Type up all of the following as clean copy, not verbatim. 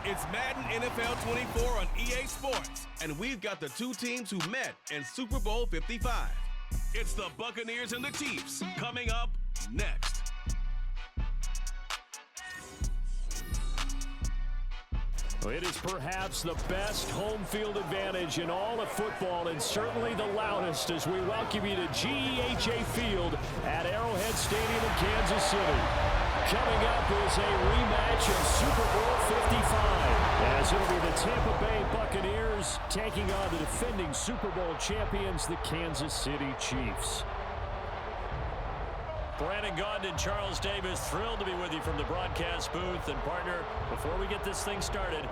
It's Madden NFL 24 on EA Sports, and we've got the two teams who met in Super Bowl 55. It's the Buccaneers and the Chiefs coming up next. It is perhaps the best home field advantage in all of football, and certainly the loudest, as we welcome you to GEHA Field at Arrowhead Stadium in Kansas City. Coming up is a rematch of Super Bowl 55, as it'll be the Tampa Bay Buccaneers taking on the defending Super Bowl champions, the Kansas City Chiefs. Brandon Gaudin and Charles Davis, thrilled to be with you from the broadcast booth. And partner, before we get this thing started,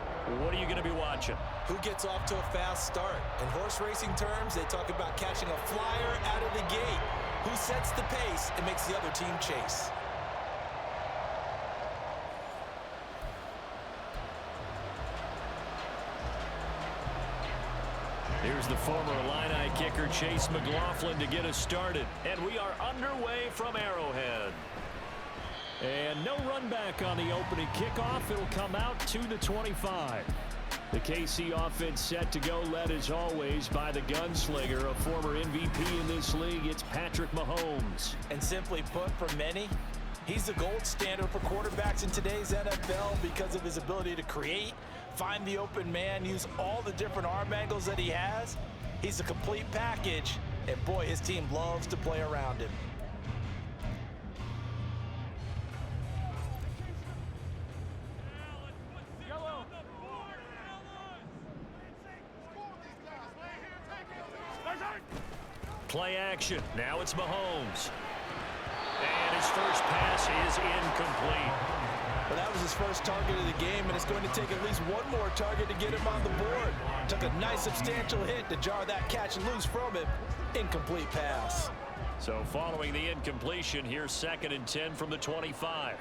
what are you going to be watching? Who gets off to a fast start? In horse racing terms, they talk about catching a flyer out of the gate. Who sets the pace and makes the other team chase? Here's the former Illini kicker, Chase McLaughlin, to get us started. And we are underway from Arrowhead. And no run back on the opening kickoff. It'll come out to the 25. The KC offense set to go, led as always by the gunslinger, a former MVP in this league. It's Patrick Mahomes. And simply put, for many, he's the gold standard for quarterbacks in today's NFL because of his ability to create, find the open man, use all the different arm angles that he has. He's a complete package, and boy, his team loves to play around him. Play action. Now it's Mahomes. And his first pass is incomplete. Well, that was his first target of the game, and it's going to take at least one more target to get him on the board. Took a nice substantial hit to jar that catch loose from him. Incomplete pass. So following the incompletion, here's 2nd and 10 from the 25.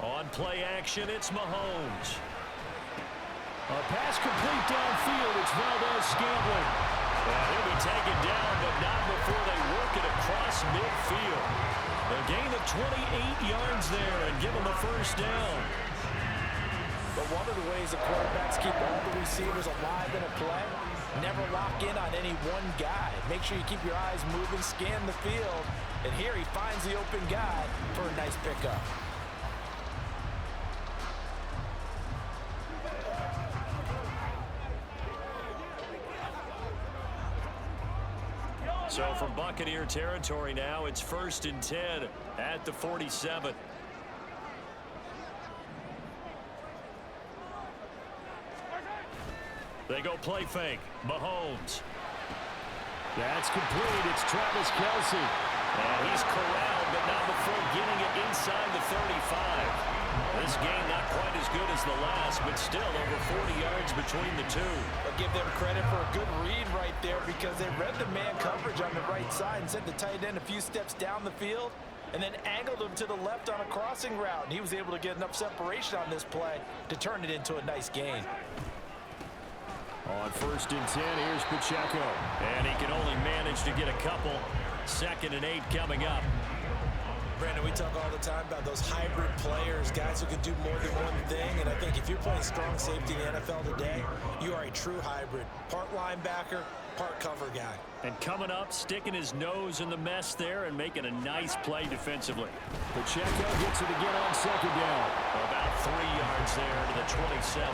On play action, it's Mahomes. A pass complete downfield. It's Valdez-Scantling. And he'll be taken down, but not before they work it across midfield. A gain of 28 yards there and give him a first down. But one of the ways the quarterbacks keep all the receivers alive in a play, never lock in on any one guy. Make sure you keep your eyes moving, scan the field, and here he finds the open guy for a nice pickup. So from Buccaneer territory now, it's 1st and 10 at the 47. They go play fake. Mahomes. That's complete. It's Travis Kelce. And he's corralled, but not before getting it inside the 35. This game not quite as good as the last, but still over 40 yards between the two. I'll give them credit for a good read right there because they read the man coverage on the right side and sent the tight end a few steps down the field and then angled him to the left on a crossing route. And he was able to get enough separation on this play to turn it into a nice gain. On 1st and 10, here's Pacheco. And he can only manage to get a couple. 2nd and 8 coming up. Brandon, we talk all the time about those hybrid players, guys who can do more than one thing, and I think if you're playing strong safety in the NFL today, you are a true hybrid. Part linebacker, part cover guy. And coming up, sticking his nose in the mess there and making a nice play defensively. Pacheco gets it again on 2nd down. About 3 yards there to the 27.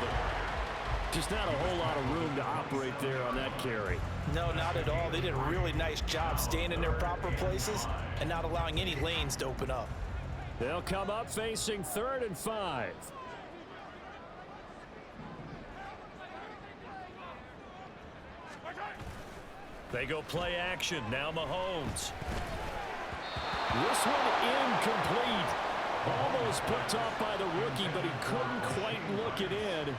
Just not a whole lot of room to operate there on that carry. No, not at all. They did a really nice job staying in their proper places and not allowing any lanes to open up. They'll come up facing 3rd and 5. They go play action. Now Mahomes. This one incomplete. Almost picked off by the rookie, but he couldn't quite look it in.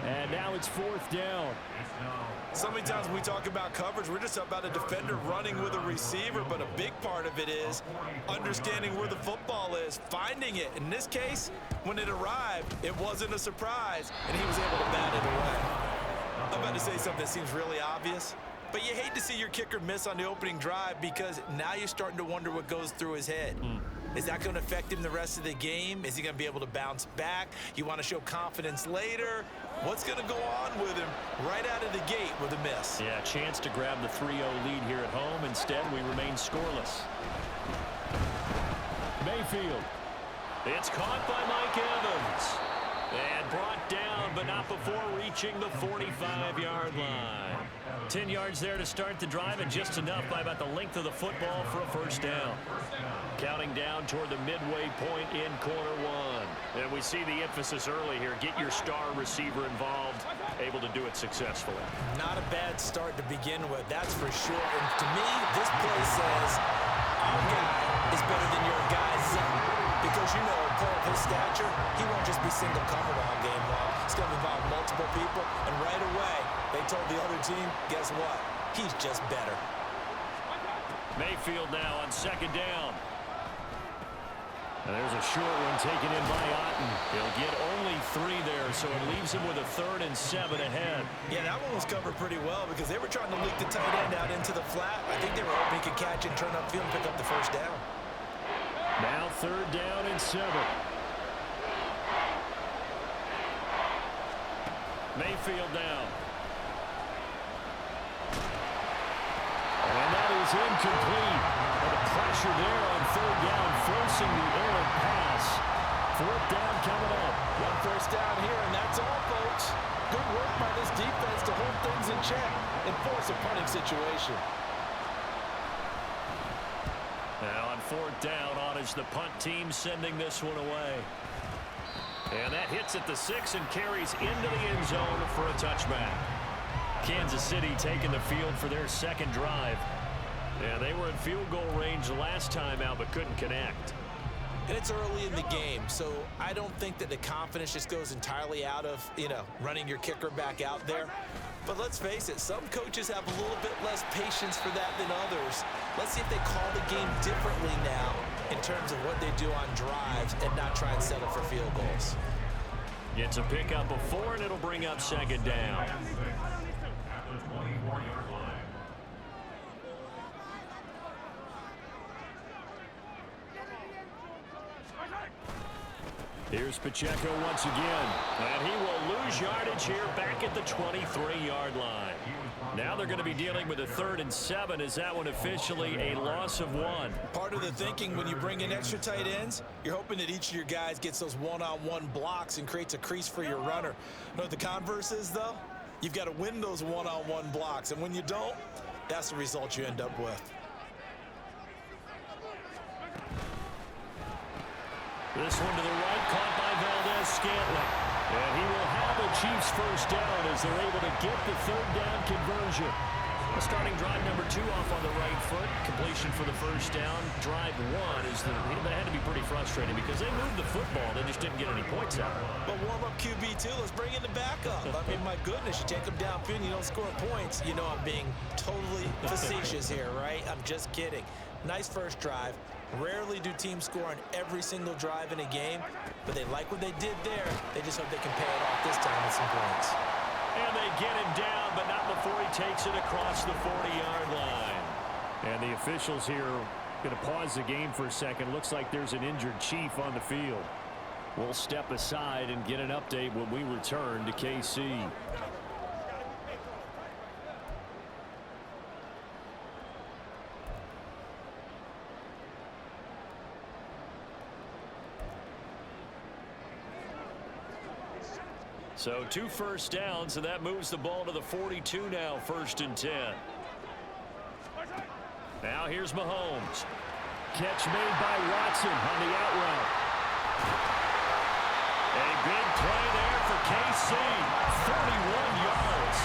And now it's 4th down. So many times when we talk about coverage, we're just about a defender running with a receiver, but a big part of it is understanding where the football is, finding it. In this case, when it arrived, it wasn't a surprise, and he was able to bat it away. I'm about to say something that seems really obvious, but you hate to see your kicker miss on the opening drive because now you're starting to wonder what goes through his head. Is that going to affect him the rest of the game? Is he going to be able to bounce back? You want to show confidence later? What's going to go on with him right out of the gate with a miss? Yeah, chance to grab the 3-0 lead here at home. Instead, we remain scoreless. Mayfield. It's caught by Mike Evans. And brought down, but not before reaching the 45-yard line. 10 yards there to start the drive, and just enough by about the length of the football for a first down. Counting down toward the midway point in quarter one. And we see the emphasis early here. Get your star receiver involved. Able to do it successfully. Not a bad start to begin with, that's for sure. And to me, this play says, our guy is better than your guy's son. Because, you know, a player of his stature, he won't just be single covered all game long. It's going to involve multiple people. And right away, they told the other team, guess what? He's just better. Mayfield now on second down. And there's a short one taken in by Otten. He'll get only 3 there, so it leaves him with a 3rd and 7 ahead. Yeah, that one was covered pretty well because they were trying to leak the tight end out into the flat. I think they were hoping he could catch and turn upfield and pick up the first down. Now 3rd down and 7. Mayfield down. And that is incomplete. And the pressure there on 3rd down, forcing the errant pass. 4th down coming up. One first down here, and that's all, folks. Good work by this defense to hold things in check and force a punting situation. Now on 4th down, on is the punt team sending this one away. And that hits at the 6 and carries into the end zone for a touchback. Kansas City taking the field for their second drive. Yeah, they were in field goal range last time out, but couldn't connect. And it's early in the game, so I don't think that the confidence just goes entirely out of, running your kicker back out there. But let's face it, some coaches have a little bit less patience for that than others. Let's see if they call the game differently now in terms of what they do on drives and not try and settle for field goals. It's a pickup of 4, and it'll bring up second down. Here's Pacheco once again, and he will lose yardage here back at the 23-yard line. Now they're going to be dealing with a 3rd and 7. Is that one officially a loss of 1? Part of the thinking when you bring in extra tight ends, you're hoping that each of your guys gets those one-on-one blocks and creates a crease for your runner. You know what the converse is, though? You've got to win those one-on-one blocks, and when you don't, that's the result you end up with. This one to the right, caught by Valdez-Scantling. And he will have the Chiefs first down as they're able to get the 3rd down conversion. Starting drive number 2 off on the right foot. Completion for the first down. Drive 1 is that had to be pretty frustrating because they moved the football. They just didn't get any points out. But warm up QB2, let's bring in the backup. I mean, my goodness, you take them downfield and you don't score points. You know I'm being totally facetious here, right? I'm just kidding. Nice first drive. Rarely do teams score on every single drive in a game, but they like what they did there. They just hope they can pay it off this time with some points. And they get him down, but not before he takes it across the 40-yard line. And the officials here are going to pause the game for a second. Looks like there's an injured Chief on the field. We'll step aside and get an update when we return to KC. So 2 first downs, and that moves the ball to the 42 now, 1st and 10. Now here's Mahomes. Catch made by Watson on the out route. A big play there for KC. 31 yards.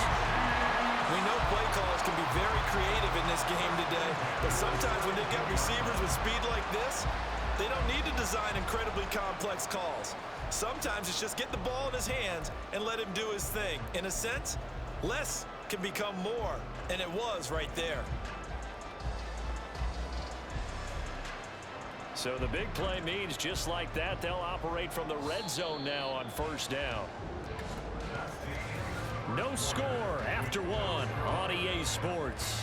We know play callers can be very creative in this game today, but sometimes when they've got receivers with speed like this, they don't need to design incredibly complex calls. Sometimes it's just get the ball in his hands and let him do his thing. In a sense, less can become more, and it was right there. So the big play means just like that, they'll operate from the red zone now on 1st down. No score after 1 on EA Sports.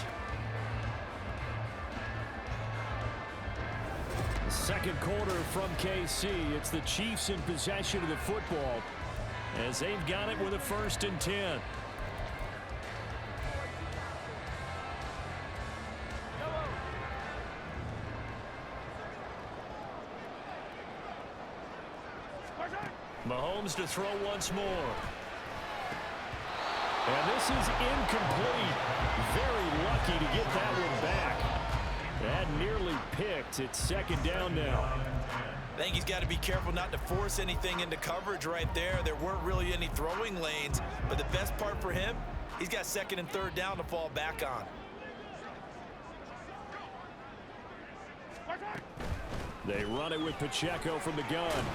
Second quarter from KC. It's the Chiefs in possession of the football as they've got it with a 1st and 10. Mahomes to throw once more. And this is incomplete. Very lucky to get that one back. That nearly picked. It's 2nd down now. I think he's got to be careful not to force anything into coverage right there. There weren't really any throwing lanes, but the best part for him, he's got 2nd and 3rd down to fall back on. They run it with Pacheco from the gun.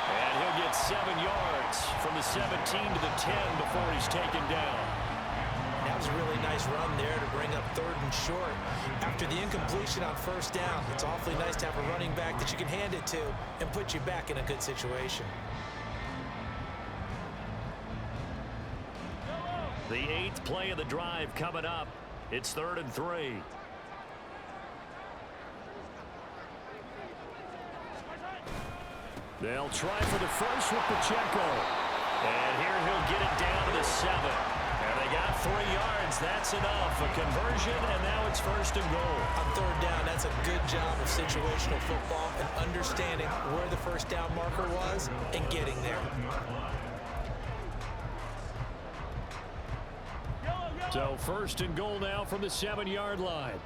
And he'll get 7 yards from the 17 to the 10 before he's taken down. That was a really nice run there to bring up 3rd and short. After the incompletion on 1st down, it's awfully nice to have a running back that you can hand it to and put you back in a good situation. The 8th play of the drive coming up. It's 3rd and 3. They'll try for the first with Pacheco. And here he'll get it down to the 7. And they got 3 yards. That's enough. A conversion, and now it's 1st and goal. On 3rd down, that's a good job of situational football and understanding where the 1st down marker was and getting there. So 1st and goal now from the 7-yard line.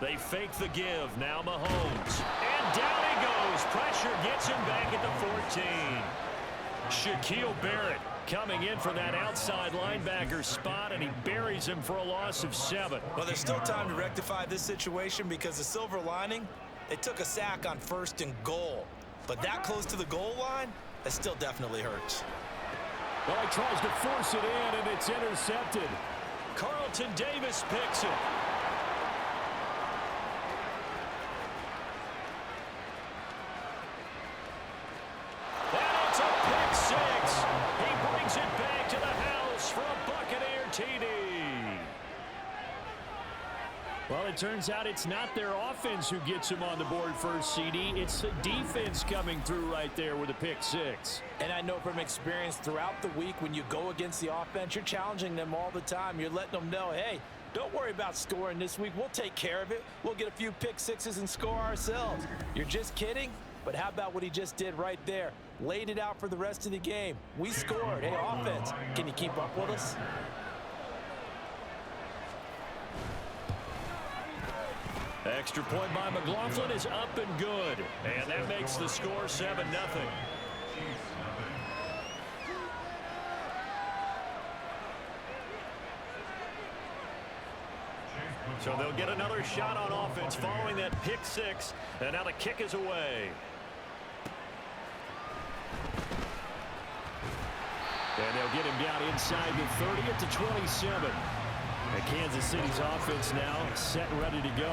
They fake the give. Now Mahomes. And down he goes. Pressure gets him back at the 14. Shaquille Barrett coming in for that outside linebacker spot, and he buries him for a loss of 7. Well, there's still time to rectify this situation because the silver lining, they took a sack on 1st and goal. But that close to the goal line, that still definitely hurts. Well, he tries to force it in, and it's intercepted. Carlton Davis picks it. Well, it turns out it's not their offense who gets him on the board first, CD. It's the defense coming through right there with a pick 6. And I know from experience throughout the week when you go against the offense, you're challenging them all the time. You're letting them know, hey, don't worry about scoring this week. We'll take care of it. We'll get a few pick 6s and score ourselves. You're just kidding? But how about what he just did right there? Laid it out for the rest of the game. We scored. Hey, offense, can you keep up with us? Extra point by McLaughlin is up and good. And that makes the score 7-0. So they'll get another shot on offense following that pick 6. And now the kick is away. And they'll get him down inside the 30 at the 27. And Kansas City's offense now set and ready to go.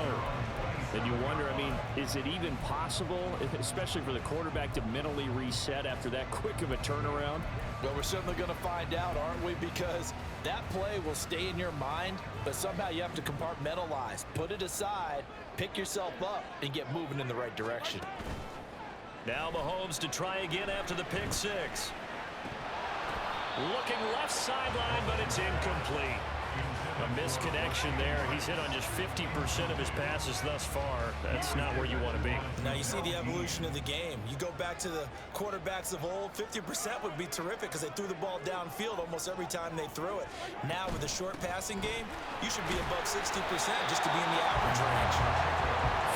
And you wonder, I mean, is it even possible, especially for the quarterback, to mentally reset after that quick of a turnaround? Well, we're certainly going to find out, aren't we? Because that play will stay in your mind, but somehow you have to compartmentalize. Put it aside, pick yourself up, and get moving in the right direction. Now Mahomes to try again after the pick 6. Looking left sideline, but it's incomplete. A misconnection there. He's hit on just 50% of his passes thus far. That's not where you want to be. Now you see the evolution of the game. You go back to the quarterbacks of old, 50% would be terrific because they threw the ball downfield almost every time they threw it. Now with the short passing game, you should be above 60% just to be in the average range.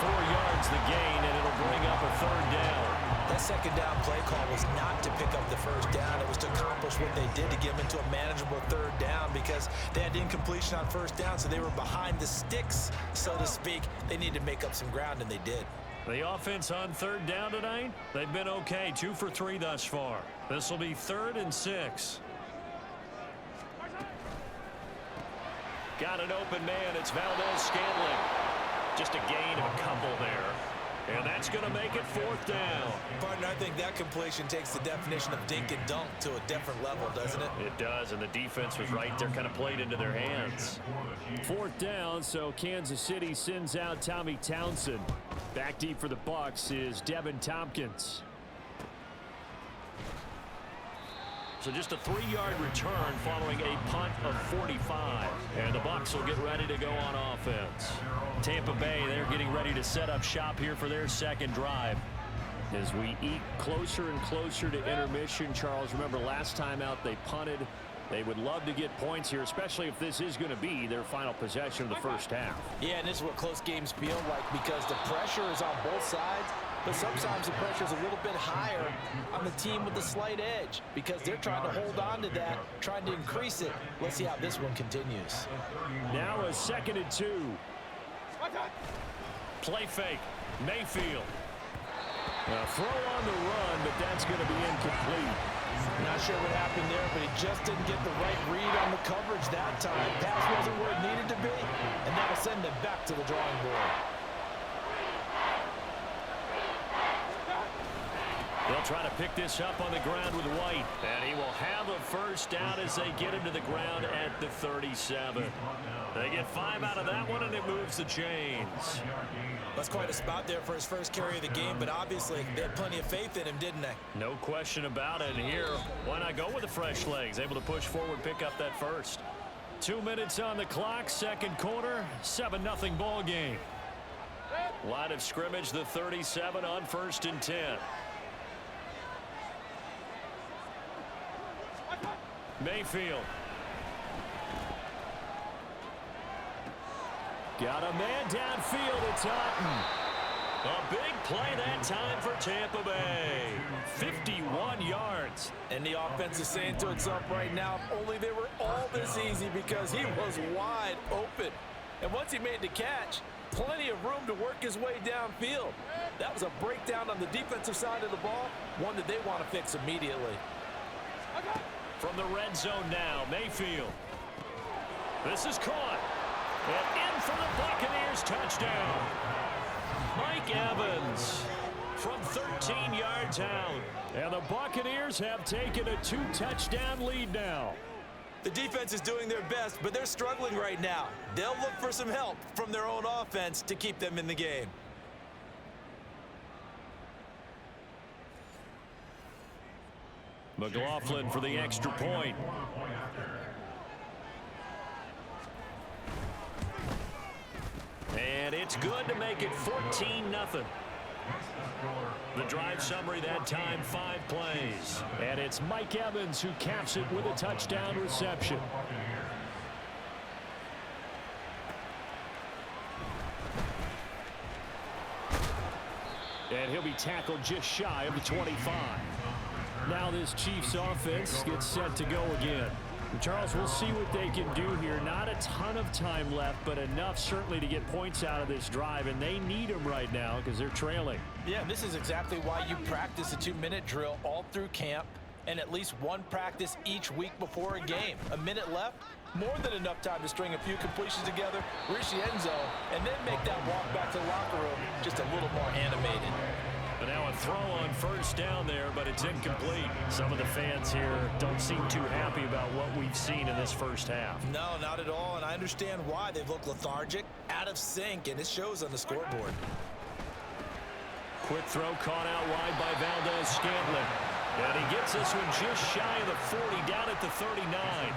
4 yards the gain, and it'll bring up a 3rd down. That 2nd down play call was not to pick up the 1st down. It was to accomplish what they did to get them into a manageable 3rd down because they had incompletion on 1st down, so they were behind the sticks, so to speak. They needed to make up some ground, and they did. The offense on 3rd down tonight, they've been okay. 2 for 3 thus far. This will be 3rd and 6. Got an open man. It's Valdez Scantling. Just a gain of a couple there. And that's going to make it 4th down. Partner, I think that completion takes the definition of dink and dunk to a different level, doesn't it? It does, and the defense was right there, kind of played into their hands. 4th down, so Kansas City sends out Tommy Townsend. Back deep for the Bucs is Devin Tompkins. So just a 3-yard return following a punt of 45. And the Bucs will get ready to go on offense. Tampa Bay, they're getting ready to set up shop here for their 2nd drive. As we eat closer and closer to intermission, Charles, remember last time out they punted. They would love to get points here, especially if this is going to be their final possession of the first half. Yeah, and this is what close games feel like because the pressure is on both sides. But sometimes the pressure is a little bit higher on the team with the slight edge because they're trying to hold on to that, trying to increase it. Let's see how this one continues. Now a 2nd and 2. Play fake. Mayfield. A throw on the run, but that's going to be incomplete. Not sure what happened there, but he just didn't get the right read on the coverage that time. Pass wasn't where it needed to be, and that'll send them back to the drawing board. They'll try to pick this up on the ground with White, and he will have a 1st down as they get him to the ground at the 37. They get 5 out of that one, and it moves the chains. That's quite a spot there for his first carry of the game, but obviously they had plenty of faith in him, didn't they? No question about it. And here, why not go with the fresh legs? Able to push forward, pick up that 1st. 2 minutes on the clock, 2nd quarter, 7-0 ball game. Line of scrimmage, the 37 on 1st and 10. Mayfield. Got a man downfield. It's Otten. A big play that time for Tampa Bay. 51 yards. And the offense is saying to itself right now, if only they were all this easy because he was wide open. And once he made the catch, plenty of room to work his way downfield. That was a breakdown on the defensive side of the ball, one that they want to fix immediately. From the red zone now, Mayfield. This is caught. And in for the Buccaneers, touchdown. Mike Evans from 13 yards out. And the Buccaneers have taken a 2-touchdown lead now. The defense is doing their best, but they're struggling right now. They'll look for some help from their own offense to keep them in the game. McLaughlin for the extra point. And it's good to make it 14-0. The drive summary that time, 5 plays. And it's Mike Evans who caps it with a touchdown reception. And he'll be tackled just shy of the 25. Now this Chiefs offense gets set to go again. Charles, we'll see what they can do here. Not a ton of time left, but enough certainly to get points out of this drive, and they need them right now because they're trailing. Yeah, this is exactly why you practice a 2-minute drill all through camp and at least one practice each week before a game. A minute left, more than enough time to string a few completions together, reach the end zone, and then make that walk back to the locker room just a little more animated. But now a throw on 1st down there, but it's incomplete. Some of the fans here don't seem too happy about what we've seen in this first half. No, not at all, and I understand why. They've looked lethargic, out of sync, and it shows on the scoreboard. Quick throw caught out wide by Valdez-Scantling. And he gets this one just shy of the 40, down at the 39.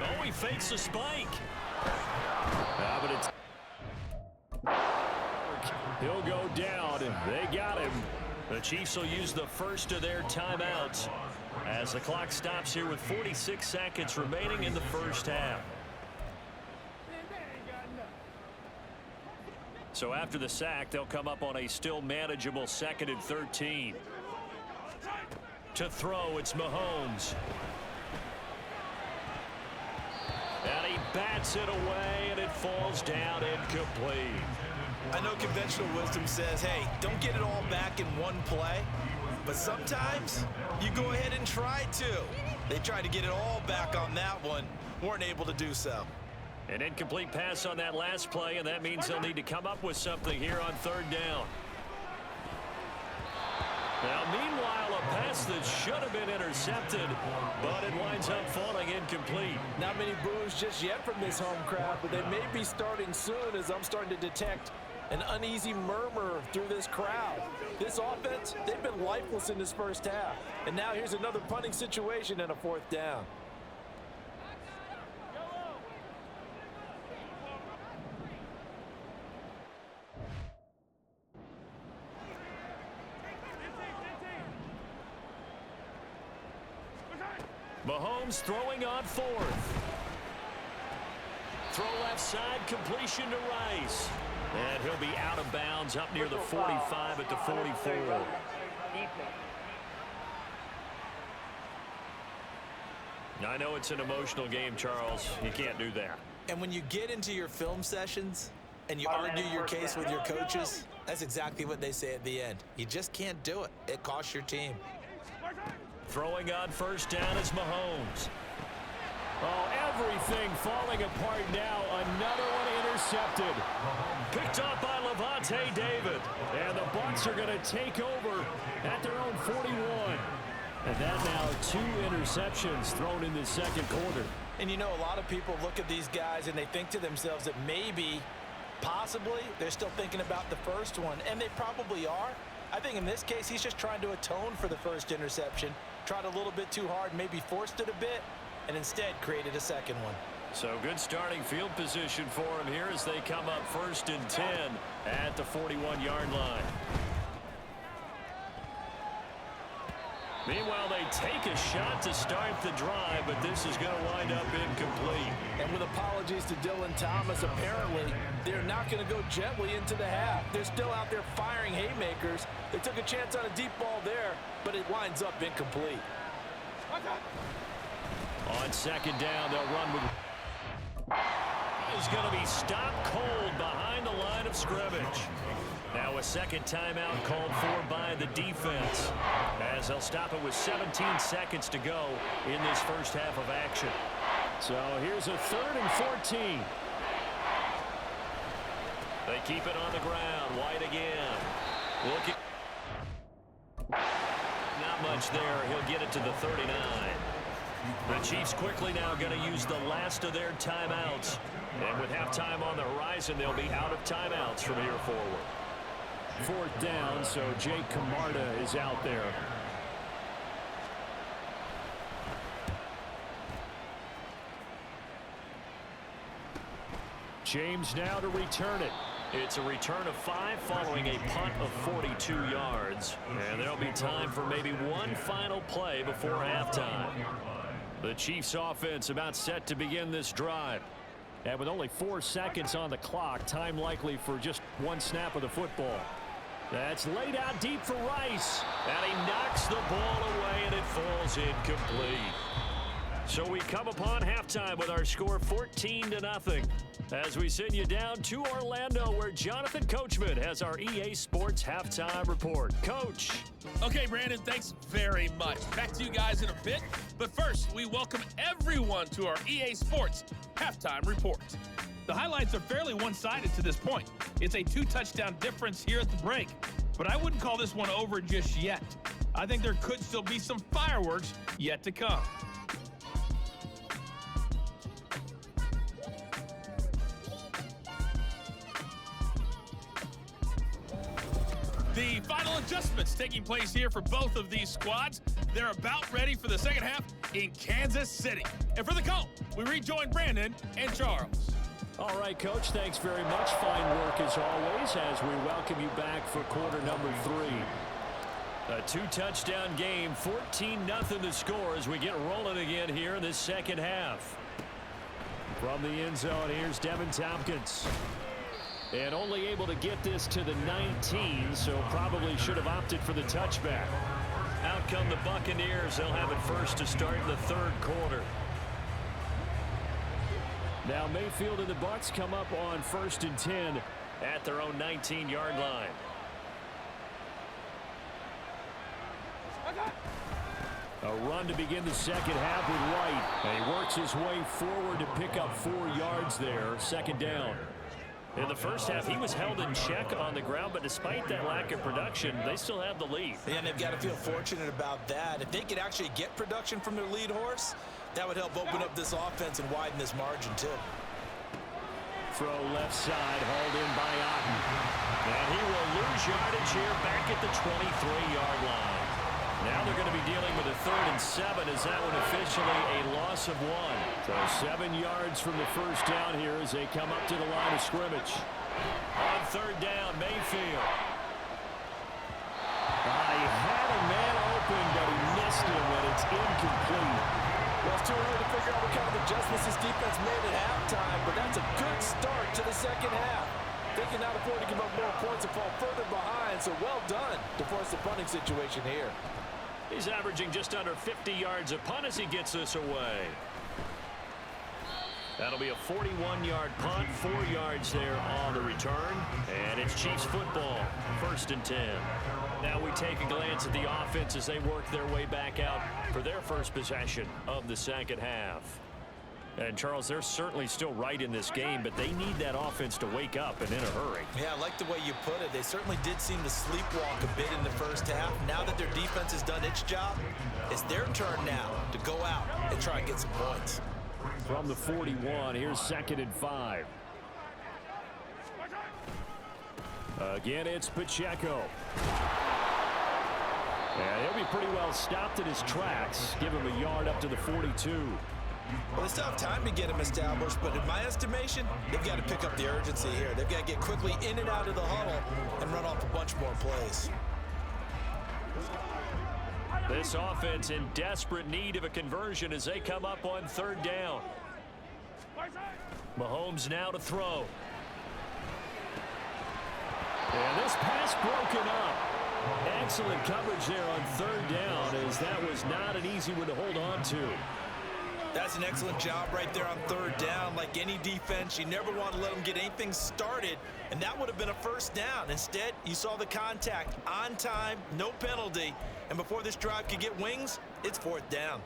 Oh, he fakes a spike. But it's... He'll go down. They got him. The Chiefs will use the first of their timeouts as the clock stops here with 46 seconds remaining in the first half. So after the sack, they'll come up on a still manageable 2nd and 13. To throw, it's Mahomes. And he bats it away, and it falls down incomplete. I know conventional wisdom says, hey, don't get it all back in one play. But sometimes you go ahead and try to. They tried to get it all back on that one. Weren't able to do so. An incomplete pass on that last play, and that means they'll need to come up with something here on third down. Now, meanwhile, a pass that should have been intercepted, but it winds up falling incomplete. Not many boos just yet from this home crowd, but they may be starting soon as I'm starting to detect an uneasy murmur through this crowd. This offense, they've been lifeless in this first half. And now here's another punting situation and a fourth down. Mahomes throwing on fourth. Throw left side, completion to Rice. And he'll be out of bounds up near the 45 at the 44. I know it's an emotional game, Charles. You can't do that. And when you get into your film sessions and you argue your case with your coaches, that's exactly what they say at the end. You just can't do it. It costs your team. Throwing on first down is Mahomes. Oh, everything falling apart now. Another one intercepted. Picked off by Levante David. And the Bucs are going to take over at their own 41. And that now 2 interceptions thrown in the second quarter. And you know, a lot of people look at these guys and they think to themselves that maybe, possibly, they're still thinking about the first one. And they probably are. I think in this case, he's just trying to atone for the first interception. Tried a little bit too hard, maybe forced it a bit, and instead created a second one. So good starting field position for him here as they come up 1st and 10 at the 41-yard line. Meanwhile, they take a shot to start the drive, but this is going to wind up incomplete. And with apologies to Dylan Thomas, apparently they're not going to go gently into the half. They're still out there firing haymakers. They took a chance on a deep ball there, but it winds up incomplete. On second down, they'll run with... Is going to be stopped cold behind the line of scrimmage. Now a second timeout called for by the defense, as they'll stop it with 17 seconds to go in this first half of action. So here's a 3rd and 14. They keep it on the ground. White again. Looking. Not much there. He'll get it to the 39. The Chiefs quickly now going to use the last of their timeouts. And with halftime on the horizon, they'll be out of timeouts from here forward. 4th down, so Jake Camarda is out there. James now to return it. It's a return of 5 following a punt of 42 yards. And there'll be time for maybe one final play before halftime. The Chiefs offense about set to begin this drive. And with only 4 seconds on the clock, time likely for just one snap of the football. That's laid out deep for Rice. And he knocks the ball away, and it falls incomplete. So we come upon halftime with our score 14-0. As we send you down to Orlando, where Jonathan Coachman has our EA Sports halftime report. Coach. Okay, Brandon, thanks very much. Back to you guys in a bit. But first, we welcome everyone to our EA Sports halftime report. The highlights are fairly one-sided to this point. It's a 2-touchdown difference here at the break, but I wouldn't call this one over just yet. I think there could still be some fireworks yet to come. The final adjustments taking place here for both of these squads. They're about ready for the second half in Kansas City. And for the call, we rejoin Brandon and Charles. All right, Coach, thanks very much. Fine work as always as we welcome you back for quarter number 3. A 2-touchdown game, 14-0 the score as we get rolling again here in this second half. From the end zone, here's Devin Tompkins. And only able to get this to the 19, so probably should have opted for the touchback. Out come the Buccaneers. They'll have it first to start in the 3rd quarter. Now Mayfield and the Bucs come up on 1st and 10 at their own 19-yard line. A run to begin the second half with White. And he works his way forward to pick up 4 yards there. Second down. In the first half, he was held in check on the ground, but despite that lack of production, they still have the lead. And they've got to feel fortunate about that. If they could actually get production from their lead horse, that would help open up this offense and widen this margin, too. Throw left side, hauled in by Otten. And he will lose yardage here back at the 23-yard line. Now they're going to be dealing with a 3rd and 7 as that one officially a loss of 1. So 7 yards from the first down here as they come up to the line of scrimmage. On 3rd down, Mayfield. He had a man open, but he missed him, and it's incomplete. Well, it's too early to figure out what kind of adjustments this defense made at halftime, but that's a good start to the second half. They cannot afford to give up more points and fall further behind, so well done to force the punting situation here. He's averaging just under 50 yards a punt as he gets this away. That'll be a 41-yard punt, 4 yards there on the return, and it's Chiefs football, 1st and 10. Now we take a glance at the offense as they work their way back out for their first possession of the second half. And, Charles, they're certainly still right in this game, but they need that offense to wake up and in a hurry. Yeah, I like the way you put it. They certainly did seem to sleepwalk a bit in the first half. Now that their defense has done its job, it's their turn now to go out and try and get some points. From the 41, here's 2nd and 5. Again, it's Pacheco. And he'll be pretty well stopped in his tracks. Give him a yard up to the 42. Well, they still have time to get him established, but in my estimation, they've got to pick up the urgency here. They've got to get quickly in and out of the huddle and run off a bunch more plays. This offense in desperate need of a conversion as they come up on 3rd down. Mahomes now to throw. And this pass broken up. Excellent coverage there on 3rd down as that was not an easy one to hold on to. That's an excellent job right there on 3rd down. Like any defense, you never want to let them get anything started, and that would have been a 1st down. Instead, you saw the contact on time, no penalty, and before this drive could get wings, it's 4th down.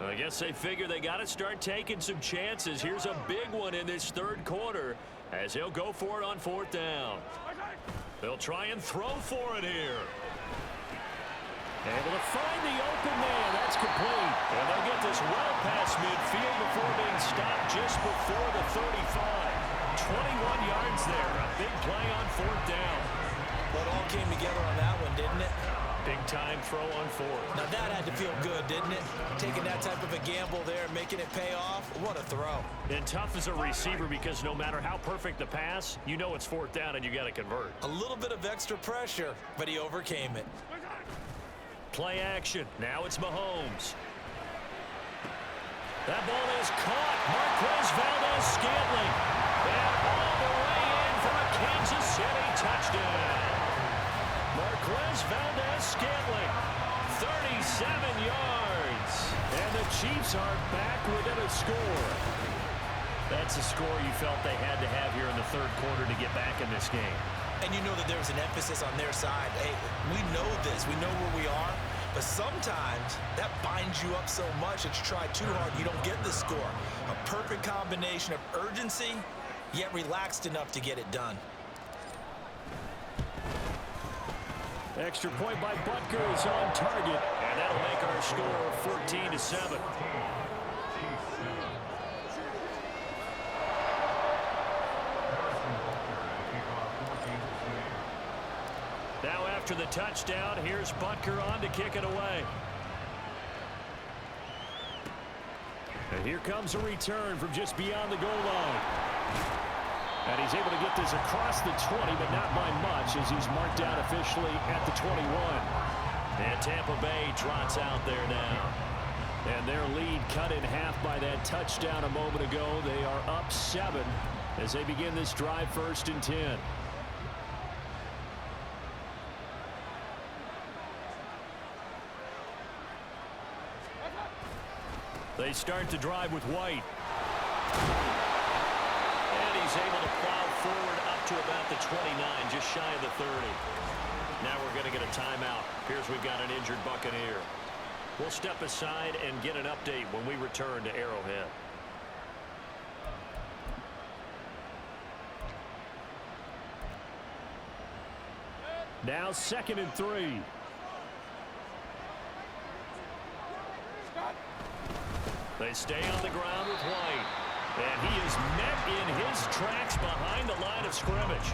I guess they figure they got to start taking some chances. Here's a big one in this 3rd quarter as he'll go for it on 4th down. They'll try and throw for it here. Able to find the open man. That's complete. And they'll get this well past midfield before being stopped just before the 35. 21 yards there. A big play on 4th down. Well, it all came together on that one, didn't it? Big time throw on 4th. Now that had to feel good, didn't it? Taking that type of a gamble there, making it pay off. What a throw. And tough as a receiver because no matter how perfect the pass, you know it's 4th down and you got to convert. A little bit of extra pressure, but he overcame it. Play action. Now it's Mahomes. That ball is caught. Marquez Valdes-Scantling. And all the way in for a Kansas City touchdown. Marquez Valdes-Scantling, 37 yards. And the Chiefs are back within a score. That's a score you felt they had to have here in the 3rd quarter to get back in this game. And you know that there's an emphasis on their side. Hey, we know this. We know where we are. But sometimes that binds you up so much that you try too hard, you don't get the score. A perfect combination of urgency, yet relaxed enough to get it done. Extra point by Butker is on target. And that'll make our score 14-7. Now after the touchdown, here's Butker on to kick it away. And here comes a return from just beyond the goal line. And he's able to get this across the 20, but not by much as he's marked down officially at the 21. And Tampa Bay trots out there now. And their lead cut in half by that touchdown a moment ago. They are up 7 as they begin this drive 1st and 10. They start the drive with White. And he's able to plow forward up to about the 29, just shy of the 30. now we're going to get a timeout. Here's we've got an injured Buccaneer. We'll step aside and get an update when we return to Arrowhead. Now 2nd and 3. They stay on the ground with White. And he is met in his tracks behind the line of scrimmage.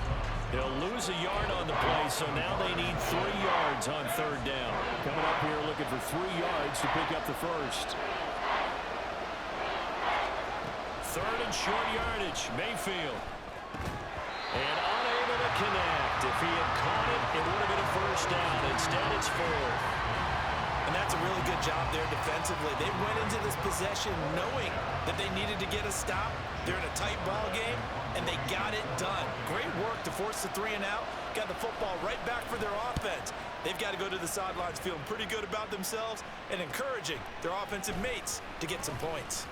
He'll lose a yard on the play, so now they need 3 yards on 3rd down. Coming up here looking for 3 yards to pick up the first. 3rd and short yardage, Mayfield. And unable to connect. If he had caught it, it would have been a first down. Instead, it's 4th. And that's a really good job there defensively. They went into this possession knowing that they needed to get a stop. They're in a tight ball game, and they got it done. Great work to force the 3 and out. Got the football right back for their offense. They've got to go to the sidelines feeling pretty good about themselves and encouraging their offensive mates to get some points.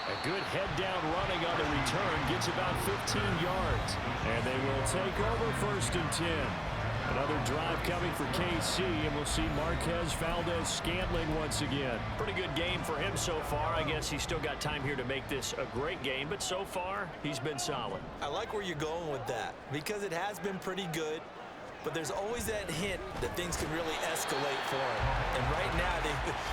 A good head-down running on the return gets about 15 yards. And they will take over 1st and 10. Another drive coming for KC, and we'll see Marquez Valdez-Scantling once again. Pretty good game for him so far. I guess he's still got time here to make this a great game, but so far, he's been solid. I like where you're going with that because it has been pretty good, but there's always that hint that things can really escalate for him. And right now,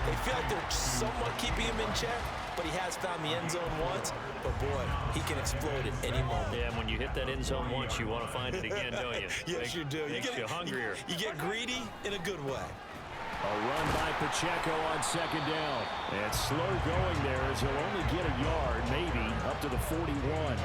they feel like they're somewhat keeping him in check, but he has found the end zone once. But, boy, he can explode at any moment. Yeah, and when you hit that end zone once, you want to find it again, don't you? Yes, you do. Makes you hungrier. You get greedy in a good way. A run by Pacheco on 2nd down. And slow going there as he'll only get a yard, maybe, up to the 41.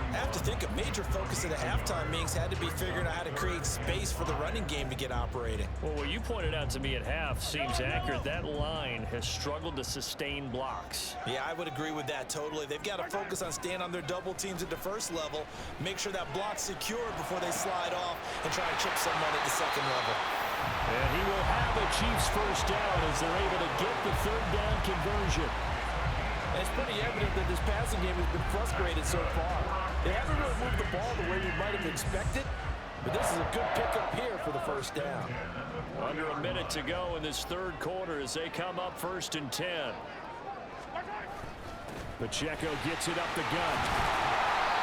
I have to think a major focus of the halftime meetings had to be figuring out how to create space for the running game to get operating. Well, what you pointed out to me at half seems accurate. That line has struggled to sustain blocks. Yeah, I would agree with that totally. They've got to focus on staying on their double teams at the 1st level, make sure that block's secured before they slide off and try to chip someone at the 2nd level. And he will have a Chiefs first down as they're able to get the 3rd down conversion. And it's pretty evident that this passing game has been frustrated so far. They haven't really moved the ball the way we might have expected, but this is a good pickup here for the 1st down. Under a minute to go in this 3rd quarter as they come up 1st and 10. Pacheco gets it up the gut.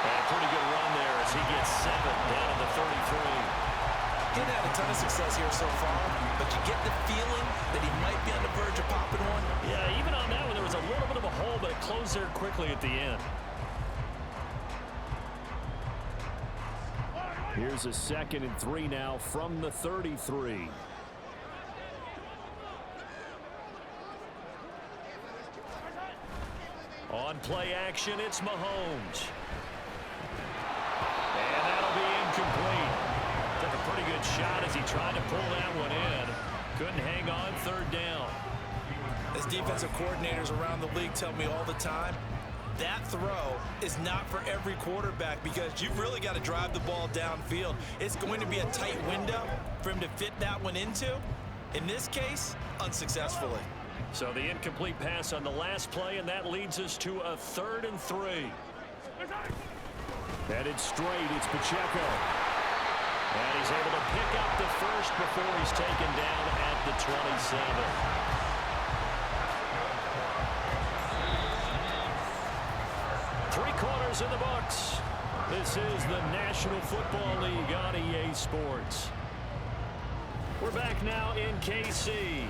And a pretty good run there as he gets 7 down to the 33. He's had a ton of success here so far, but you get the feeling that he might be on the verge of popping one. Yeah, even on that one, there was a little bit of a hole, but it closed there quickly at the end. Here's a 2nd and 3 now from the 33. On play action, it's Mahomes. And that'll be incomplete. Took a pretty good shot as he tried to pull that one in. Couldn't hang on 3rd down. As defensive coordinators around the league tell me all the time, that throw is not for every quarterback because you've really got to drive the ball downfield. It's going to be a tight window for him to fit that one into. In this case, unsuccessfully. So the incomplete pass on the last play, and that leads us to a 3rd and 3. Headed straight, it's Pacheco. And he's able to pick up the first before he's taken down at the 27. Three-quarters in the books. This is the National Football League on EA Sports. We're back now in KC.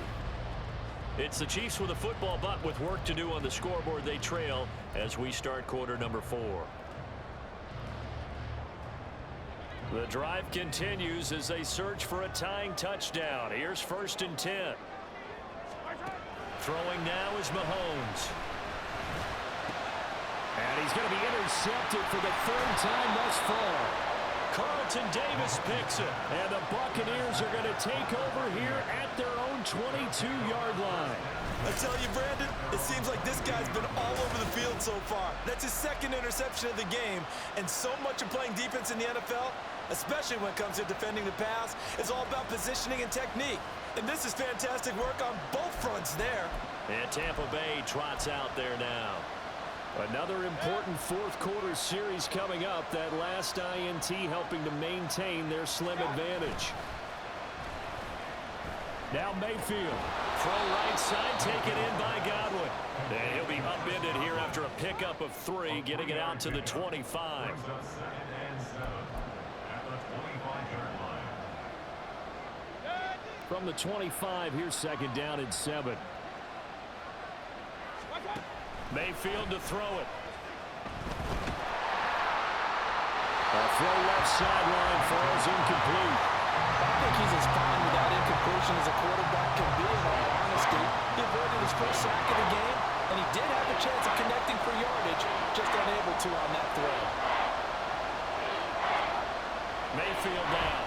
It's the Chiefs with a football, but with work to do on the scoreboard. They trail as we start quarter number 4. The drive continues as they search for a tying touchdown. Here's 1st and 10. Throwing now is Mahomes. And he's going to be intercepted for the 3rd time thus far. Carlton Davis picks it. And the Buccaneers are going to take over here at their own 22-yard line. I tell you, Brandon, it seems like this guy's been all over the field so far. That's his 2nd interception of the game. And so much of playing defense in the NFL, especially when it comes to defending the pass, is all about positioning and technique. And this is fantastic work on both fronts there. And Tampa Bay trots out there now. Another important fourth quarter series coming up. That last INT helping to maintain their slim advantage. Now Mayfield. Throw right side, taken in by Godwin. And he'll be upended here after a pickup of 3, getting it out to the 25. From the 25, here's second down and 7. Mayfield to throw it. A throw left sideline falls incomplete. I think he's as fine without incompletion as a quarterback can be, in all honesty. He avoided his first sack of the game, and he did have a chance of connecting for yardage, just unable to on that throw. Mayfield down.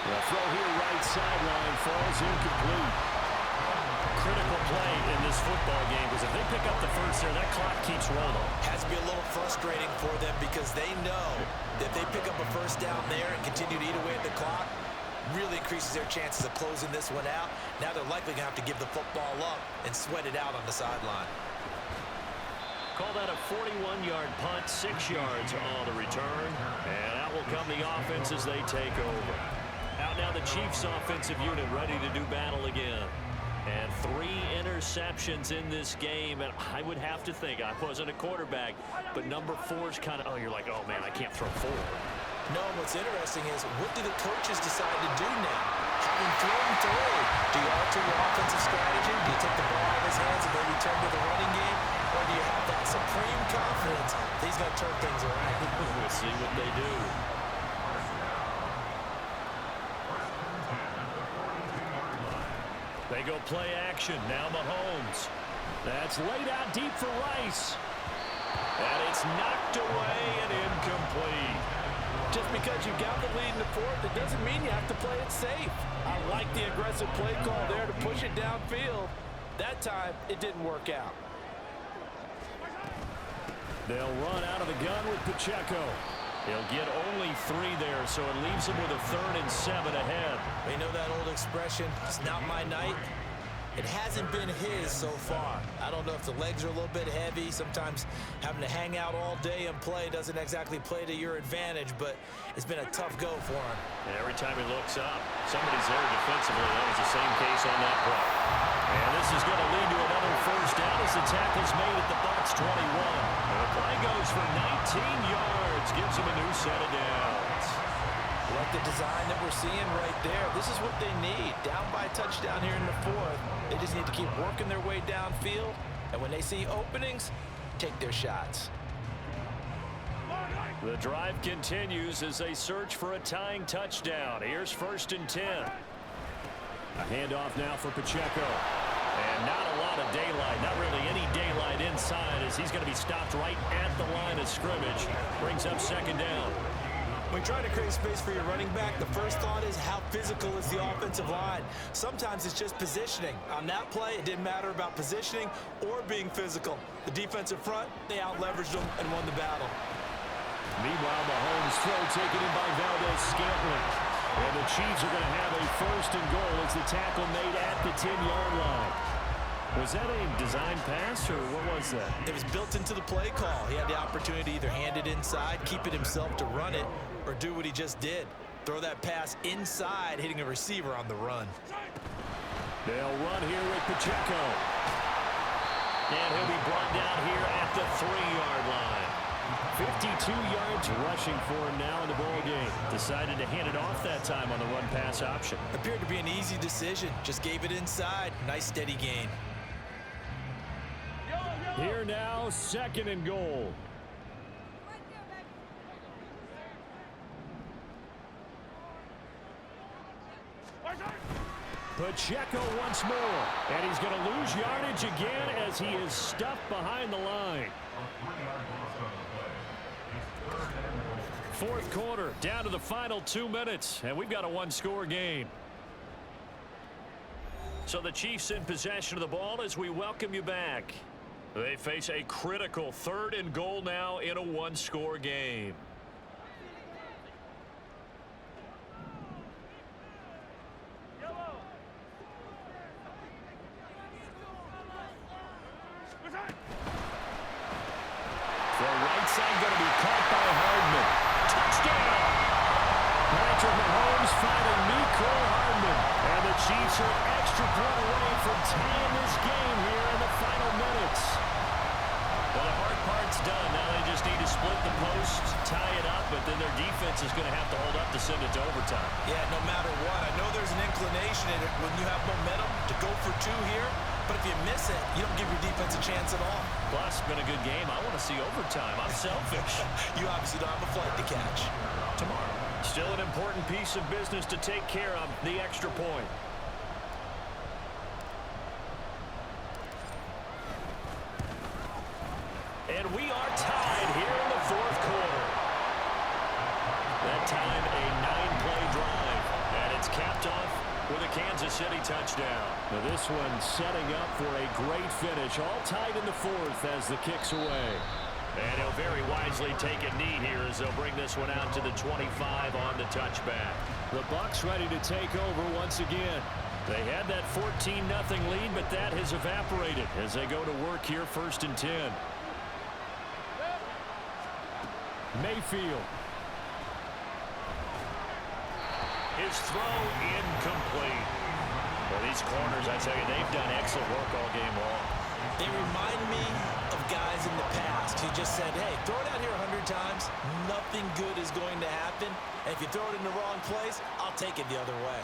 The throw here right sideline falls incomplete. Critical play in this football game, because if they pick up the first there, that clock keeps rolling. Has to be a little frustrating for them because they know that if they pick up a first down there and continue to eat away at the clock, really increases their chances of closing this one out. Now they're likely going to have to give the football up and sweat it out on the sideline. Call that a 41-yard punt, 6 yards on the return. And out will come the offense as they take over. Out now the Chiefs offensive unit ready to do battle again. And 3 interceptions in this game, and I would have to think, I wasn't a quarterback, but number 4's kind of, you're like, oh man, I can't throw 4. No, what's interesting is, what do the coaches decide to do now? Having thrown 3, do you alter your offensive strategy? Do you take the ball out of his hands and maybe turn to the running game? Or do you have that supreme confidence that he's going to turn things around? We'll see what they do. They go play action. Now Mahomes. That's laid out deep for Rice. And it's knocked away and incomplete. Just because you got the lead in the fourth, it doesn't mean you have to play it safe. I like the aggressive play call there to push it downfield. That time, it didn't work out. They'll run out of the gun with Pacheco. He'll get only 3 there, so it leaves him with a 3rd and 7 ahead. You know that old expression, it's not my night? It hasn't been his so far. I don't know if the legs are a little bit heavy. Sometimes having to hang out all day and play doesn't exactly play to your advantage, but it's been a tough go for him. And every time he looks up, somebody's there defensively. That was the same case on that play. And this is going to lead to another first down as the tackle's made at the box 21. And the play goes for 19 yards, gives him a new set of downs. Like the design that we're seeing right there. This is what they need. Down by a touchdown here in the fourth. They just need to keep working their way downfield. And when they see openings, take their shots. The drive continues as they search for a tying touchdown. Here's 1st and 10. A handoff now for Pacheco. And not a lot of daylight. Not really any daylight inside as he's going to be stopped right at the line of scrimmage. Brings up 2nd down. When trying to create space for your running back, the first thought is how physical is the offensive line. Sometimes it's just positioning. On that play, it didn't matter about positioning or being physical. The defensive front, they out-leveraged them and won the battle. Meanwhile, Mahomes' throw taken in by Valdez-Scantling. And the Chiefs are going to have a 1st and goal as the tackle made at the 10-yard line. Was that a design pass, or what was that? It was built into the play call. He had the opportunity to either hand it inside, keep it himself to run it, or do what he just did. Throw that pass inside, hitting a receiver on the run. They'll run here with Pacheco. And he'll be brought down here at the 3-yard line. 52 yards rushing for him now in the ball game. Decided to hand it off that time on the run-pass option. Appeared to be an easy decision. Just gave it inside. Nice steady gain. Here now, 2nd and goal. Pacheco once more. And he's going to lose yardage again as he is stuffed behind the line. 4th quarter, down to the final 2 minutes, and we've got a 1-score game. So the Chiefs in possession of the ball as we welcome you back. They face a critical 3rd and goal now in a 1-score game. And the Chiefs are an extra point away from tying this game here in the final minutes. Well, the hard part's done. Now they just need to split the post, tie it up, but then their defense is going to have to hold up to send it to overtime. Yeah, no matter what. I know there's an inclination in it when you have momentum to go for two here, but if you miss it, you don't give your defense a chance at all. Plus, it's been a good game. I want to see overtime. I'm selfish. You obviously don't have a flight to catch. Tomorrow. Still an important piece of business to take care of, the extra point. And we are tied here in the fourth quarter. That time, a 9-play drive. And it's capped off with a Kansas City touchdown. Now this one setting up for a great finish. All tied in the fourth as the kick's away. And he'll very wisely take a knee here as they'll bring this one out to the 25 on the touchback. The Bucs ready to take over once again. They had that 14-0 lead, but that has evaporated as they go to work here, 1st and 10. Mayfield. His throw incomplete. Well, these corners, I tell you, they've done excellent work all game long. They remind me of guys in the past who just said, hey, throw it out here 100 times, nothing good is going to happen. And if you throw it in the wrong place, I'll take it the other way.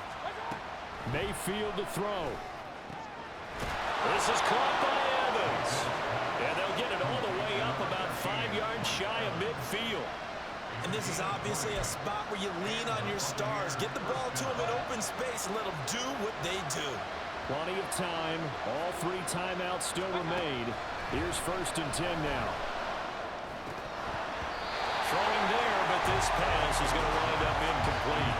Mayfield to throw. This is caught by Evans. And they'll get it all the way up about 5 yards shy of midfield. And this is obviously a spot where you lean on your stars. Get the ball to them in open space and let them do what they do. Plenty of time. All 3 timeouts still remain. Here's 1st and 10 now. Throwing there, but this pass is going to wind up incomplete.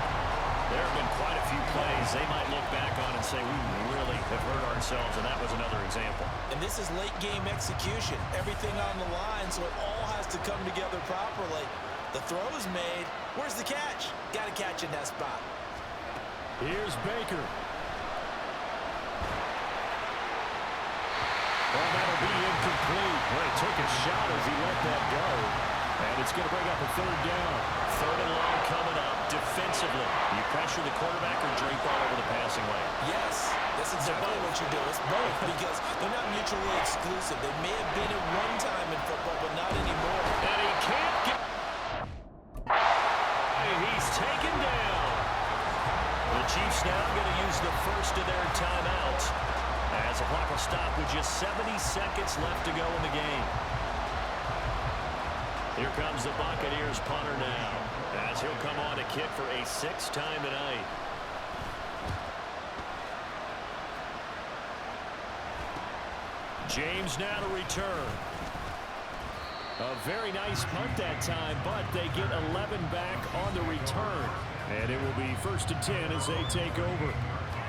There have been quite a few plays they might look back on and say, we really have hurt ourselves, and that was another example. And this is late game execution. Everything on the line, so it all has to come together properly. The throw is made. Where's the catch? Got to catch in that spot. Here's Baker. Well, that'll be incomplete. Well, he took a shot as he let that go. And it's going to bring up a 3rd down. 3rd and long coming up defensively. You pressure the quarterback or drape all over the passing lane? Yes, that's exactly what you do. It's both because they're not mutually exclusive. They may have been at one time in football, but not anymore. And he can't get... He's taken down. The Chiefs now going to use the first of their timeouts as the clock will stop with just 70 seconds left to go in the game. Here comes the Buccaneers punter now as he'll come on to kick for a 6th time tonight. James now to return. A very nice punt that time, but they get 11 back on the return. And it will be 1st and 10 as they take over.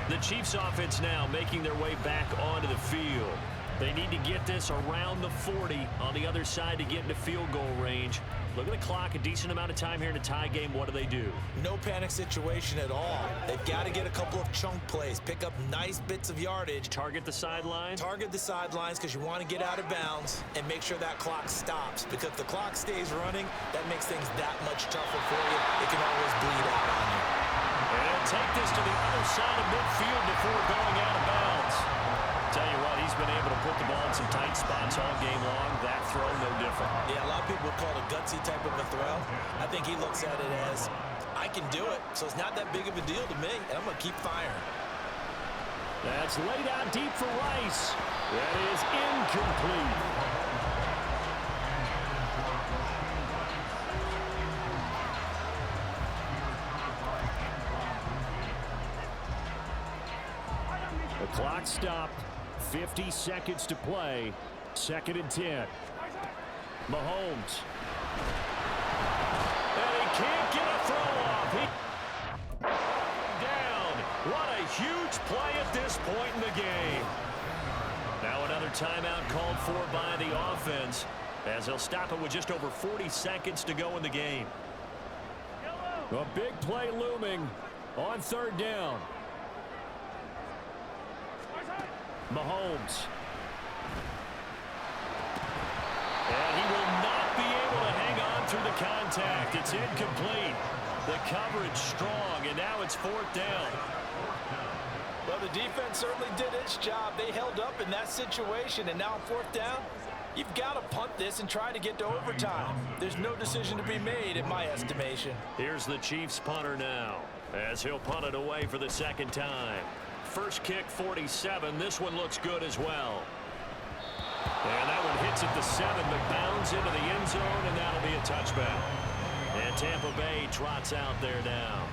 The Chiefs offense now making their way back onto the field. They need to get this around the 40 on the other side to get into field goal range. Look at the clock, a decent amount of time here in a tie game. What do? No panic situation at all. They've got to get a couple of chunk plays, pick up nice bits of yardage. Target the sidelines? Target the sidelines because you want to get out of bounds and make sure that clock stops. Because if the clock stays running, that makes things that much tougher for you. It can always bleed out on you. And take this to the other side of midfield before going out of bounds. Tell you what, he's been able to put the ball in some tight spots all game long. That throw, no different. Yeah, a lot of people would call it a gutsy type of a throw. I think he looks at it as, I can do it, so it's not that big of a deal to me, and I'm going to keep firing. That's laid out deep for Rice. That is incomplete. The clock stopped. 50 seconds to play. 2nd and 10. Mahomes. And he can't get a throw off. Down. What a huge play at this point in the game. Now another timeout called for by the offense as they'll stop it with just over 40 seconds to go in the game. A big play looming on 3rd down. Mahomes. And he will not be able to hang on through the contact. It's incomplete. The coverage strong, and now it's 4th down. Well, the defense certainly did its job. They held up in that situation, and now on 4th down, you've got to punt this and try to get to overtime. There's no decision to be made, in my estimation. Here's the Chiefs punter now, as he'll punt it away for the 2nd time. First kick, 47. This one looks good as well. And that one hits at the 7, but bounds into the end zone, and that'll be a touchback. And Tampa Bay trots out there now.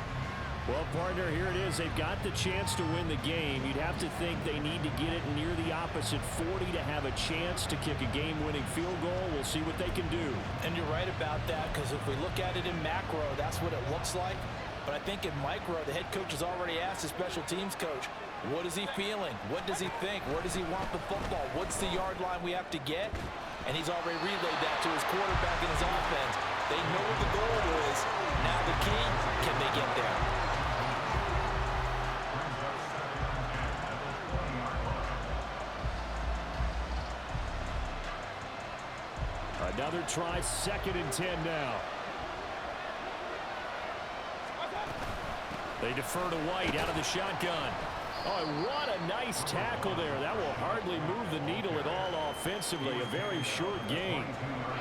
Well, partner, here it is. They've got the chance to win the game. You'd have to think they need to get it near the opposite 40 to have a chance to kick a game-winning field goal. We'll see what they can do. And you're right about that, because if we look at it in macro, that's what it looks like. But I think in micro, the head coach has already asked the special teams coach, what is he feeling? What does he think? Where does he want the football? What's the yard line we have to get? And he's already relayed that to his quarterback and his offense. They know what the goal is. Now the key, can they get there? Another try, 2nd and 10 now. They defer to White out of the shotgun. Oh, what a nice tackle there. That will hardly move the needle at all offensively. A very short game.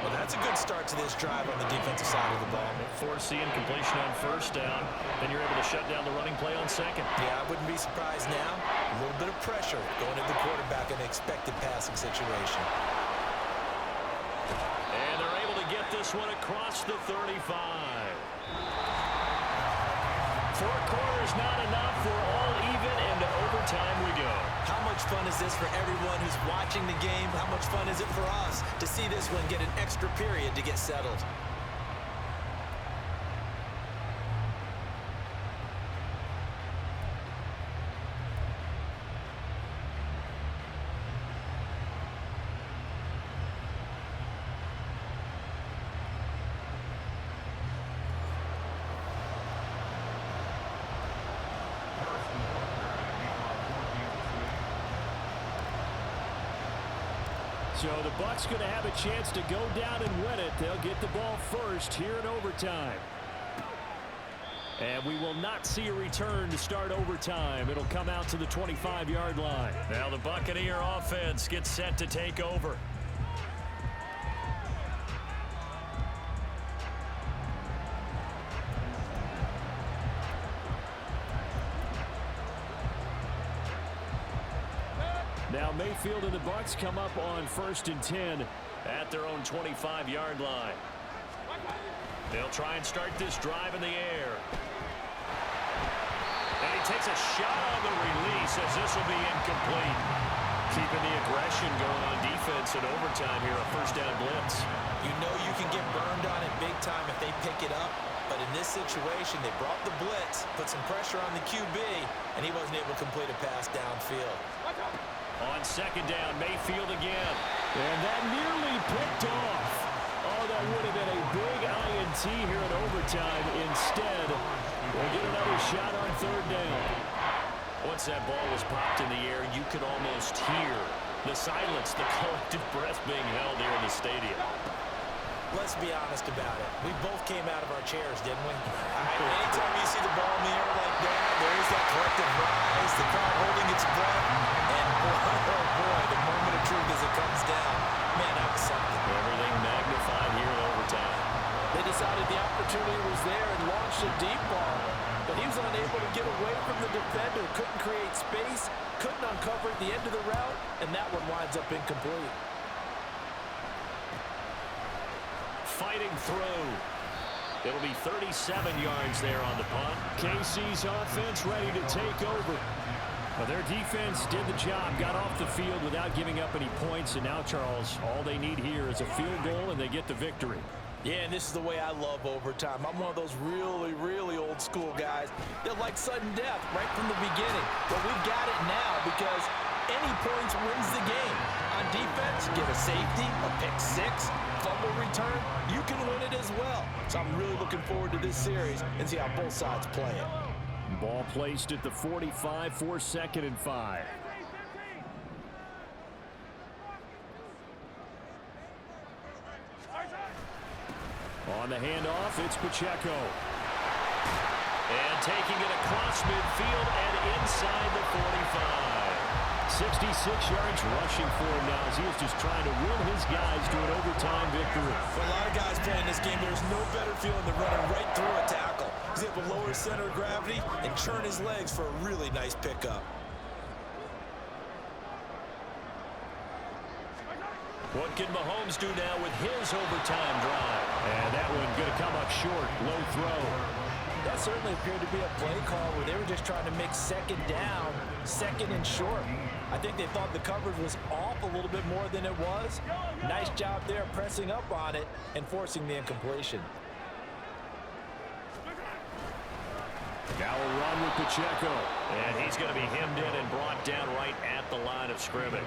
Well, that's a good start to this drive on the defensive side of the ball. Force the incompletion on 1st down. Then you're able to shut down the running play on 2nd. Yeah, I wouldn't be surprised now. A little bit of pressure going at the quarterback in an expected passing situation. And they're able to get this one across the 35. 4 quarters not enough. We're all even, and to overtime we go. How much fun is this for everyone who's watching the game? How much fun is it for us to see this one get an extra period to get settled? So the Bucs going to have a chance to go down and win it. They'll get the ball first here in overtime. And we will not see a return to start overtime. It'll come out to the 25-yard line. Now the Buccaneer offense gets set to take over. Now Mayfield and the Bucs come up on 1st and 10 at their own 25-yard line. They'll try and start this drive in the air. And he takes a shot on the release as this will be incomplete. Keeping the aggression going on defense in overtime here, a 1st down blitz. You know you can get burned on it big time if they pick it up. But in this situation, they brought the blitz, put some pressure on the QB, and he wasn't able to complete a pass downfield. On 2nd down, Mayfield again. And that nearly picked off. Oh, that would have been a big INT here in overtime. Instead, we'll get another shot on 3rd down. Once that ball was popped in the air, you could almost hear the silence, the collective breath being held here in the stadium. Let's be honest about it. We both came out of our chairs, didn't we? Anytime you see the ball in the air like that, there is that collective rise, the crowd holding its breath, and oh boy, the moment of truth as it comes down. Man, that was something. Everything magnified here in overtime. They decided the opportunity was there and launched a deep ball, but he was unable to get away from the defender, couldn't create space, couldn't uncover at the end of the route, and that one winds up incomplete. Fighting through. It'll be 37 yards there on the punt. KC's offense ready to take over. Well, their defense did the job, got off the field without giving up any points, and now, Charles, all they need here is a field goal, and they get the victory. Yeah, and this is the way I love overtime. I'm one of those really, really old school guys that like sudden death right from the beginning. But we've got it now because any points wins the game. On defense, get a safety, a pick six, fumble return, you can win it as well. So I'm really looking forward to this series and see how both sides play it. Ball placed at the 45 for 2nd and 5. On the handoff, it's Pacheco. And taking it across midfield and inside the 45. 66 yards rushing for him now as he is just trying to will his guys to an overtime victory. For a lot of guys playing this game, there's no better feeling than running right through a tackle. He's able to lower his center of gravity and churn his legs for a really nice pickup. What can Mahomes do now with his overtime drive? And that one going to come up short. Low throw. That certainly appeared to be a play call where they were just trying to make second down, second and short. I think they thought the coverage was off a little bit more than it was. Nice job there pressing up on it and forcing the incompletion. Now a run with Pacheco. And he's going to be hemmed in and brought down right at the line of scrimmage.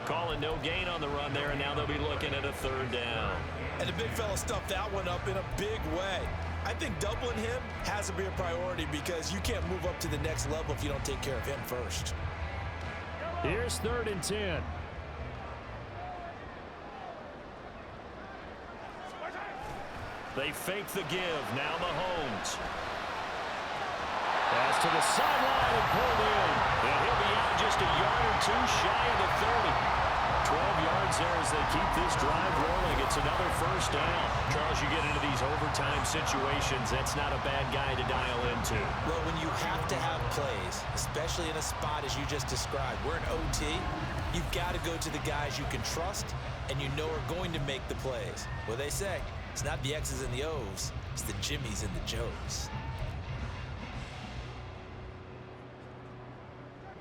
Calling no gain on the run there, and now they'll be looking at a third down. And the big fella stuffed that one up in a big way. I think doubling him has to be a priority because you can't move up to the next level if you don't take care of him first. Here's 3rd and 10. They fake the give. Now Mahomes. Pass to the sideline and pulled in. And he'll be out just a yard or two shy of the 30. 12 yards there as they keep this drive rolling. It's another first down. Charles, you get into these overtime situations, that's not a bad guy to dial into. Well, when you have to have plays, especially in a spot as you just described, we're in OT, you've got to go to the guys you can trust and you know are going to make the plays. Well, they say, it's not the X's and the O's, it's the Jimmies and the Joes.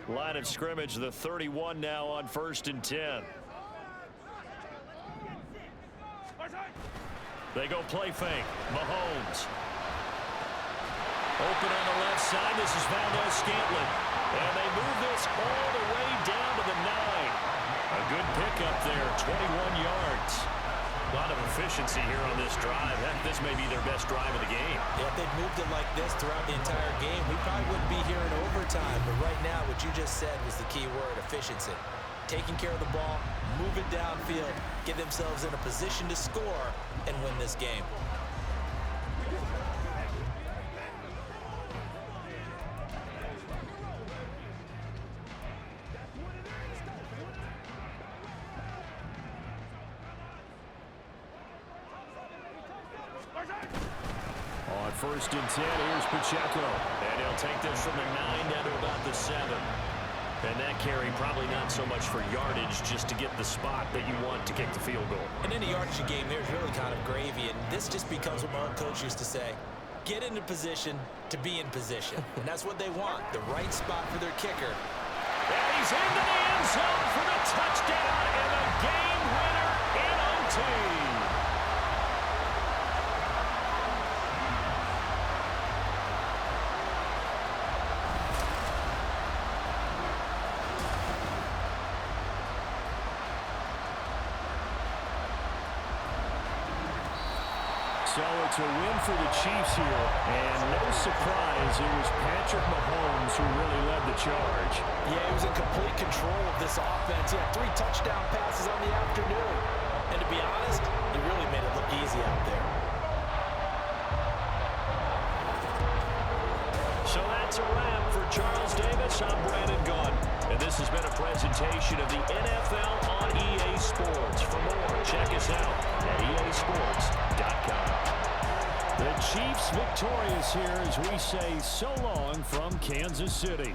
Line of scrimmage, the 31 now on 1st and 10. They go play fake. Mahomes. Open on the left side. This is Valdez-Scantling. And they move this all the way down to the 9. A good pickup there, 21 yards. A lot of efficiency here on this drive. Heck, this may be their best drive of the game. Yeah, if they'd moved it like this throughout the entire game, we probably wouldn't be here in overtime. But right now, what you just said was the key word, efficiency. Taking care of the ball, move it downfield, get themselves in a position to score, and win this game. On 1st and 10, here's Pacheco. And he'll take this from the 9 down to about the 7. And that carry probably not so much for yardage, just to get the spot that you want to kick the field goal. In any yardage game, there's really kind of gravy, and this just becomes what my old coach used to say. Get into position to be in position. And that's what they want, the right spot for their kicker. And he's into the end zone for the touchdown and the game winner in OT. So it's a win for the Chiefs here, and no surprise, it was Patrick Mahomes who really led the charge. Yeah, he was in complete control of this offense. He had 3 touchdown passes on the afternoon. And to be honest, he really made it look easy out there. So that's a wrap for Charles Davis. I'm Brandon Gunn. And this has been a presentation of the NFL on EA Sports. For more, check us out at easports.com. The Chiefs victorious here as we say so long from Kansas City.